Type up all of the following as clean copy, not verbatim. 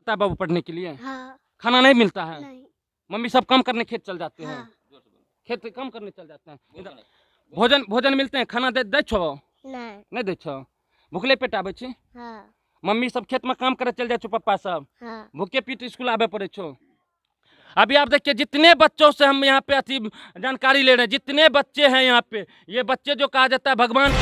आता है बाबू पढ़ने के लिए? हाँ। खाना नहीं मिलता है? नहीं। मम्मी सब काम करने खेत चल जाते हैं? हाँ। खेत काम करने चल जाते हैं। इधर भोजन भोजन मिलते हैं? खाना दे छो? नहीं। नहीं दे छो? भूखले पेट आबे छी? हाँ। मम्मी सब खेत में काम करे चल जाए छो? पप्पा सब हाँ। भूखे पीट स्कूल आबे पड़े छो? अभी आप देखिए जितने बच्चों से हम यहाँ पे अति जानकारी ले रहे हैं, जितने बच्चे हैं यहाँ पे, ये बच्चे जो कहा जाता है भगवान।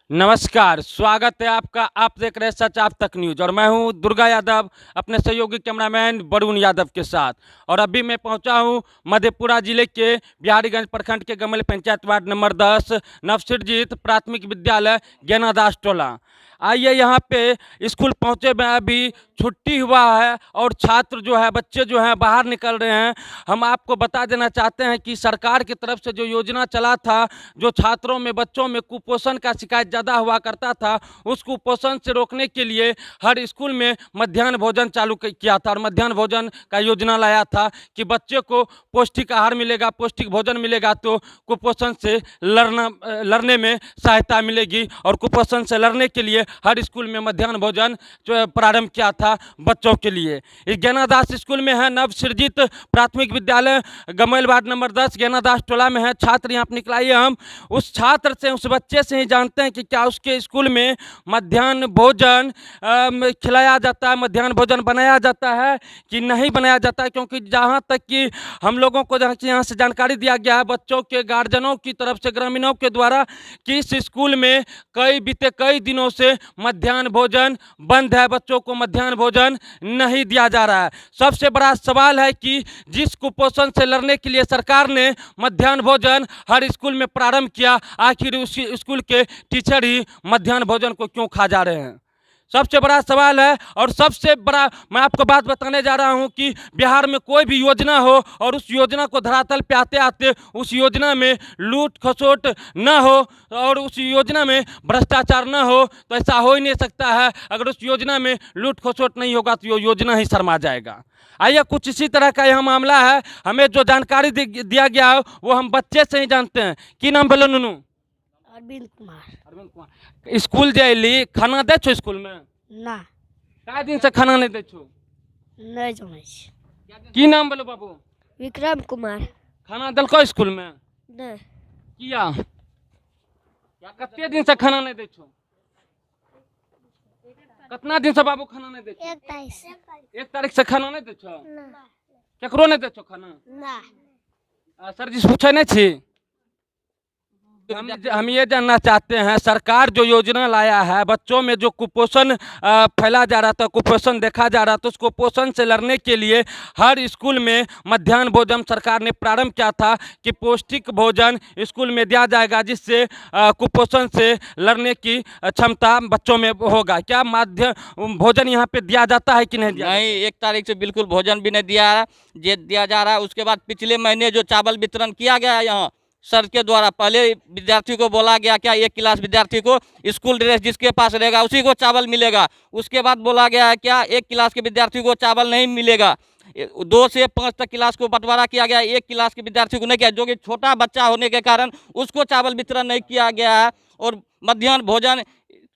नमस्कार, स्वागत है आपका। आप देख रहे हैं सच आप तक न्यूज और मैं हूं दुर्गा यादव अपने सहयोगी कैमरामैन वरुण यादव के साथ। और अभी मैं पहुंचा हूं मधेपुरा जिले के बिहारीगंज प्रखंड के गमल पंचायत वार्ड नंबर 10 नवसृजित प्राथमिक विद्यालय ज्ञानादास टोला। आइए यहाँ पे स्कूल पहुँचे में अभी छुट्टी हुआ है और छात्र जो है बच्चे जो हैं बाहर निकल रहे हैं। हम आपको बता देना चाहते हैं कि सरकार की तरफ से जो योजना चला था, जो छात्रों में बच्चों में कुपोषण का शिकायत ज़्यादा हुआ करता था, उस कुपोषण से रोकने के लिए हर स्कूल में मध्याह्न भोजन चालू किया था और मध्याह्न भोजन का योजना लाया था कि बच्चे को पौष्टिक आहार मिलेगा, पौष्टिक भोजन मिलेगा तो कुपोषण से लड़ने में सहायता मिलेगी। और कुपोषण से लड़ने के लिए हर स्कूल में मध्याह्न भोजन जो प्रारंभ किया था बच्चों के लिए। इस ज्ञानादास स्कूल में है नवसृजित प्राथमिक विद्यालय गमैल वार्ड नंबर 10 ज्ञानादास टोला में है। छात्र यहाँ पर निकलाइए, हम उस छात्र से उस बच्चे से ही जानते हैं कि क्या उसके स्कूल में मध्याह्न भोजन खिलाया जाता है, मध्याह्न भोजन बनाया जाता है कि नहीं बनाया जाता है। क्योंकि जहाँ तक कि हम लोगों को यहाँ से जानकारी दिया गया है बच्चों के गार्जियनों की तरफ से, ग्रामीणों के द्वारा, कि इस स्कूल में बीते कई दिनों से मध्याह्न भोजन बंद है, बच्चों को मध्याह्न भोजन नहीं दिया जा रहा है। सबसे बड़ा सवाल है कि जिस कुपोषण से लड़ने के लिए सरकार ने मध्याह्न भोजन हर स्कूल में प्रारंभ किया, आखिर उस स्कूल के टीचर ही मध्याह्न भोजन को क्यों खा जा रहे हैं? सबसे बड़ा सवाल है। और सबसे बड़ा मैं आपको बात बताने जा रहा हूं कि बिहार में कोई भी योजना हो और उस योजना को धरातल पे आते आते उस योजना में लूट खसोट न हो और उस योजना में भ्रष्टाचार न हो तो ऐसा हो ही नहीं सकता है। अगर उस योजना में लूट खसोट नहीं होगा तो ये योजना ही शर्मा जाएगा। आइए कुछ इसी तरह का यह मामला है। हमें जो जानकारी दिया गया है वो हम बच्चे से ही जानते हैं। की नाम बोलो नुनू? अरविंद कुमार। अरविंद कुमार। स्कूल जाइली, खाना दे छो स्कूल में? ना। कई दिन से खाना नहीं दे छो? नहीं जाने छी। की नाम बोलो बाबू? विक्रम कुमार। खाना दलको स्कूल में? नहीं। किया कते दिन से खाना नहीं दे छो? कितना दिन से बाबू खाना नहीं दे छो? 1 तारीख से खाना नहीं दे छो? केकरो नहीं दे छो खाना? ना। सर जी पूछे नहीं छी। हम ये जानना चाहते हैं, सरकार जो योजना लाया है बच्चों में जो कुपोषण फैला जा रहा था, कुपोषण देखा जा रहा था, उस कुपोषण से लड़ने के लिए हर स्कूल में मध्याह्न भोजन सरकार ने प्रारंभ किया था कि पौष्टिक भोजन स्कूल में दिया जाएगा जिससे कुपोषण से लड़ने की क्षमता बच्चों में होगा। क्या मध्याह्न भोजन यहाँ पे दिया जाता है कि नहीं दिया? नहीं, 1 तारीख से बिल्कुल भोजन भी नहीं दिया जा रहा है। उसके बाद पिछले महीने जो चावल वितरण किया गया है यहाँ सर के द्वारा, पहले विद्यार्थी को बोला गया क्या 1 क्लास विद्यार्थी को स्कूल ड्रेस जिसके पास रहेगा उसी को चावल मिलेगा। उसके बाद बोला गया है क्या 1 क्लास के विद्यार्थी को चावल नहीं मिलेगा। 2 से 5 तक क्लास को बंटवारा किया गया, 1 क्लास के विद्यार्थी को नहीं किया, जो कि छोटा बच्चा होने के कारण उसको चावल वितरण नहीं किया गया है और मध्याह्न भोजन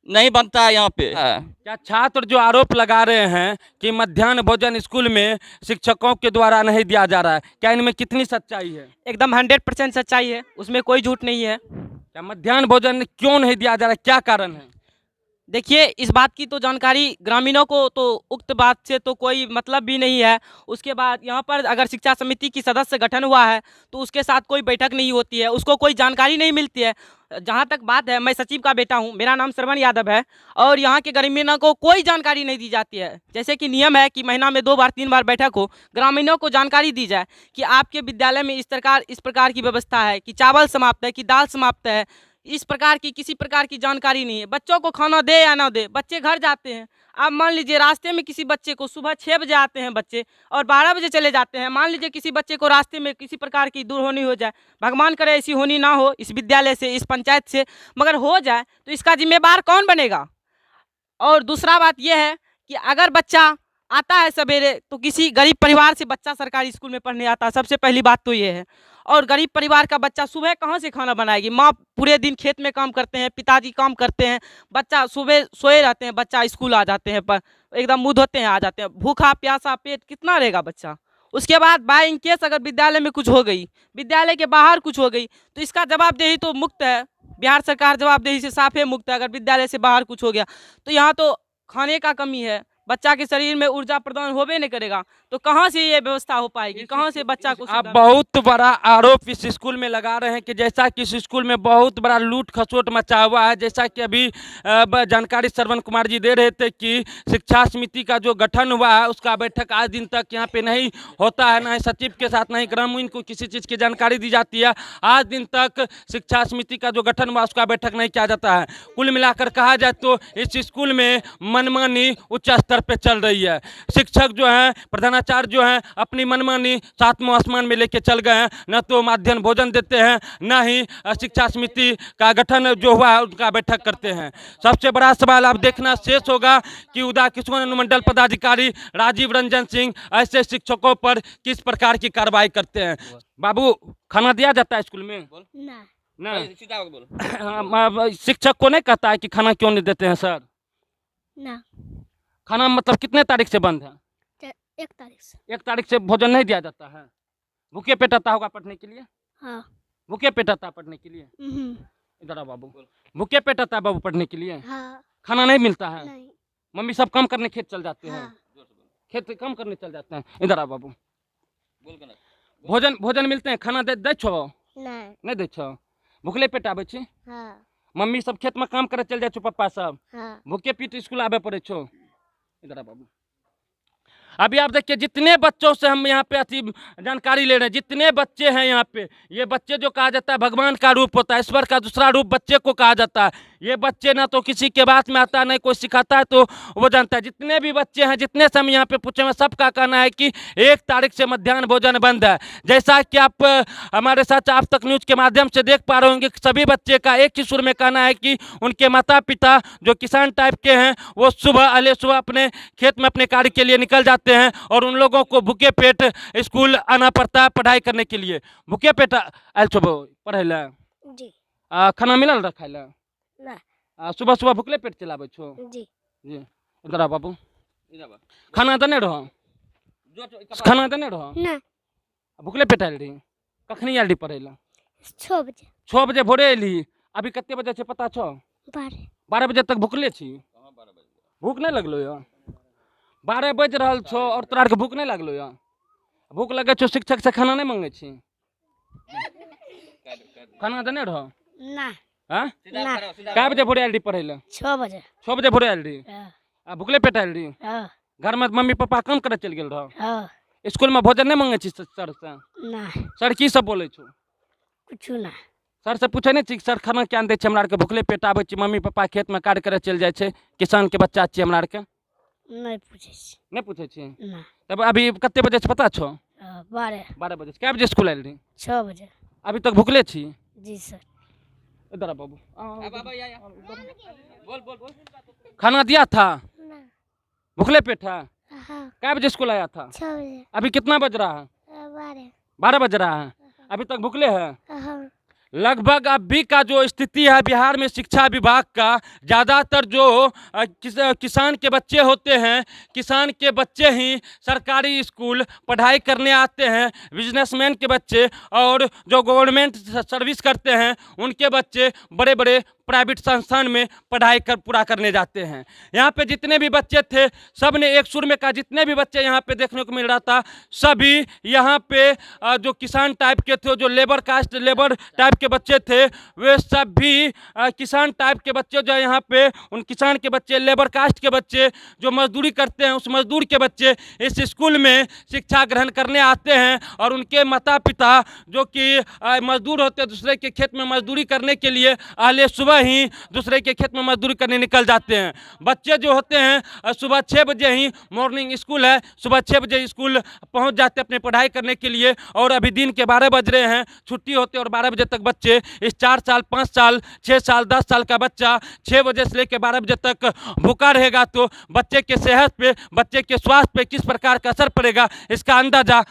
नहीं बनता है यहाँ पे। क्या छात्र जो आरोप लगा रहे हैं कि मध्याह्न भोजन स्कूल में शिक्षकों के द्वारा नहीं दिया जा रहा है, क्या इनमें कितनी सच्चाई है? एकदम 100% सच्चाई है, उसमें कोई झूठ नहीं है। क्या मध्याह्न भोजन क्यों नहीं दिया जा रहा है, क्या कारण है? देखिए, इस बात की तो जानकारी ग्रामीणों को तो उक्त बात से तो कोई मतलब भी नहीं है। उसके बाद यहाँ पर अगर शिक्षा समिति की सदस्य गठन हुआ है तो उसके साथ कोई बैठक नहीं होती है, उसको कोई जानकारी नहीं मिलती है। जहाँ तक बात है, मैं सचिव का बेटा हूँ, मेरा नाम श्रवण यादव है और यहाँ के ग्रामीणों को कोई जानकारी नहीं दी जाती है। जैसे कि नियम है कि महीना में 2 बार 3 बार बैठक हो, ग्रामीणों को जानकारी दी जाए कि आपके विद्यालय में इस प्रकार की व्यवस्था है कि चावल समाप्त है कि दाल समाप्त है। इस प्रकार की किसी प्रकार की जानकारी नहीं है। बच्चों को खाना दे या ना दे, बच्चे घर जाते हैं। आप मान लीजिए रास्ते में किसी बच्चे को सुबह 6 बजे आते हैं बच्चे और 12 बजे चले जाते हैं। मान लीजिए किसी बच्चे को रास्ते में किसी प्रकार की दुर्होनी हो जाए, भगवान करे ऐसी होनी ना हो इस विद्यालय से, इस पंचायत से, मगर हो जाए तो इसका जिम्मेवार कौन बनेगा? और दूसरा बात यह है कि अगर बच्चा आता है सवेरे तो किसी गरीब परिवार से बच्चा सरकारी स्कूल में पढ़ने आता है, सबसे पहली बात तो ये है। और गरीब परिवार का बच्चा सुबह कहाँ से खाना बनाएगी। माँ पूरे दिन खेत में काम करते हैं, पिताजी काम करते हैं, बच्चा सुबह सोए रहते हैं, बच्चा स्कूल आ जाते हैं, पर एकदम मुँह धोते हैं आ जाते हैं, भूखा प्यासा पेट कितना रहेगा बच्चा। उसके बाद बाय इन केस अगर विद्यालय में कुछ हो गई, विद्यालय के बाहर कुछ हो गई, तो इसका जवाबदेही तो मुक्त है, बिहार सरकार जवाबदेही से साफे मुक्त है। अगर विद्यालय से बाहर कुछ हो गया तो यहाँ तो खाने का कमी है, बच्चा के शरीर में ऊर्जा प्रदान होबे नहीं करेगा, तो कहाँ से ये व्यवस्था हो पाएगी, कहाँ से बच्चा को आप बहुत बड़ा आरोप इस स्कूल में लगा रहे हैं कि जैसा कि इस स्कूल में बहुत बड़ा लूट खसोट मचा हुआ है। जैसा कि अभी जानकारी श्रवण कुमार जी दे रहे थे कि शिक्षा समिति का जो गठन हुआ है उसका बैठक आज दिन तक यहाँ पे नहीं होता है, ना ही सचिव के साथ ना ही ग्रामीण को किसी चीज़ की जानकारी दी जाती है। आज दिन तक शिक्षा समिति का जो गठन हुआ उसका बैठक नहीं किया जाता है। कुल मिलाकर कहा जाए तो इस स्कूल में मनमानी उच्च स्तर पे चल रही है। शिक्षक जो हैं, प्रधानाचार्य जो हैं, अपनी मनमानी सातवें आसमान में लेके चल गए हैं। न तो मध्याह्न भोजन देते हैं, न ही शिक्षा समिति का गठन जो हुआ है उनका बैठक करते हैं। सबसे बड़ा सवाल आप देखना शेष होगा कि उदा किशोर अनुमंडल पदाधिकारी राजीव रंजन सिंह ऐसे शिक्षकों पर किस प्रकार की कार्रवाई करते हैं। बाबू, खाना दिया जाता है स्कूल में? ना ना, शिक्षक को नहीं कहता है कि खाना क्यों नहीं देते हैं सर? ना खाना मतलब कितने तारीख से बंद है? 1 तारीख से। 1 तारीख से भोजन नहीं दिया जाता है। भूखे पेट आता होगा पढ़ने के लिए? हाँ। भूखे पेट आता है पढ़ने के लिए? इधर आओ बाबू। भूखे पेट आता है बाबू पढ़ने के लिए? हाँ। खाना नहीं मिलता है? नहीं। मम्मी सब काम करने खेत चल जाते हैं? हाँ। खेत काम करने चल जाते हैं। इधर आओ बाबू। भोजन मिलते हैं? खाना दे छो? नहीं दे छो? भूखले पेट आबे छी? हाँ। मम्मी सब खेत में काम करे चल जाए छो, पप्पा सब हाँ। भूखे पेट स्कूल आबे पड़े छो? इधर आ बाबू। अभी आप देखिए जितने बच्चों से हम यहाँ पे अति जानकारी ले रहे हैं, जितने बच्चे हैं यहाँ पे, ये बच्चे जो कहा जाता है भगवान का रूप होता है, ईश्वर का दूसरा रूप बच्चे को कहा जाता है। ये बच्चे ना तो किसी के बात में आता है, नहीं कोई सिखाता है तो वो जानता है। जितने भी बच्चे हैं, जितने से हम यहाँ पे पूछे हैं, सबका कहना है कि 1 तारीख से मध्याह्न भोजन बंद है। जैसा कि आप हमारे साथ आप तक न्यूज़ के माध्यम से देख पा रहे होंगे, सभी बच्चे का एक ही सुर में कहना है कि उनके माता पिता जो किसान टाइप के हैं वो सुबह अपने खेत में अपने कार्य के लिए निकल जाते हैं और उन लोगों को भूखे पेट स्कूल आना पड़ता है पढ़ाई करने के लिए। भूखे पेट आयल छो पढ़े ला? जी। खाना मिलल रहा खाए ला? ना। सुबह भूखले पेट चलावे छो? जी। जी। इधर आ बाबू। खाना देने रहो? खाना देने रहो? ना। भूखले पेट आयल रही? कखनी आयल रही पढ़े ला? 6 बजे। 6 बजे भोरे अयली। अभी कितने बजे छे पता छो? 12 बजे तक भूखले छी? भूख नहीं लगलो या? 12 बज रहा छो और तोरा के भूख नहीं लगलो या? भूख लगे छो शिक्षक से खाना नहीं मांगे छी? खाना देने रहो? ना। हाँ? ना। कै बजे भोरे आयल रही पढ़े ला? 6 बजे। 6 बजे भोरे आयल रही? हाँ। भूखले पेट आयल रही? हाँ। घर में मम्मी पापा काम करे चल गेल रहो? हाँ। स्कूल में भोजन नहीं मांगे छी सर से? ना। सर की सब बोले छो? कुछ ना। सर से पूछे नहीं छी सर खाना क्या दे छे हमरा आर के? भूखले पेट आबे छी, मम्मी पापा खेत में कार्य करे चल जाए छे, किसान के बच्चा छी हमरा आर के? नहीं पूछे छी। नहीं पूछे छी? ना। तब अभी कितने बजे से पता छो? 12 बजे। कै बजे स्कूल आयल रही? 6 बजे। अभी तक भूखले छी? जी सर। इधर आ बाबू। बोल। खाना दिया था? ना। भूखले पेट है? हाँ। कै बजे स्कूल आया था? 6 बजे। अभी कितना बज रहा है? 12 बज रहा है। अभी तक भूखले है? हाँ। लगभग अभी का जो स्थिति है बिहार में शिक्षा विभाग का, ज़्यादातर जो किसान के बच्चे होते हैं, किसान के बच्चे ही सरकारी स्कूल पढ़ाई करने आते हैं। बिजनेसमैन के बच्चे और जो गवर्नमेंट सर्विस करते हैं उनके बच्चे बड़े बड़े प्राइवेट संस्थान में पढ़ाई पूरा करने जाते हैं। यहाँ पे जितने भी बच्चे थे सब ने एक सुर में कहा, जितने भी बच्चे यहाँ पे देखने को मिल रहा था सभी यहाँ पे जो किसान टाइप के थे, जो लेबर टाइप के बच्चे थे, वे सभी किसान टाइप के बच्चे जो यहाँ पे उन किसान के बच्चे, लेबर कास्ट के बच्चे जो मजदूरी करते हैं, उस मजदूर के बच्चे इस स्कूल में शिक्षा ग्रहण करने आते हैं और उनके माता पिता जो कि मजदूर होते हैं, दूसरे के खेत में मजदूरी करने के लिए आहले सुबह ही दूसरे के खेत में मजदूरी करने निकल जाते हैं। बच्चे जो होते हैं सुबह 6 बजे ही मॉर्निंग स्कूल है, सुबह 6 बजे स्कूल पहुंच जाते हैं अपने पढ़ाई करने के लिए और अभी दिन के 12 बज रहे हैं, छुट्टी होते हैं और 12 बजे तक बच्चे इस 4 साल 5 साल 6 साल 10 साल का बच्चा 6 बजे से लेकर 12 बजे तक भूखा रहेगा तो बच्चे के सेहत पे, बच्चे के स्वास्थ्य पे किस प्रकार का असर पड़ेगा इसका अंदाजा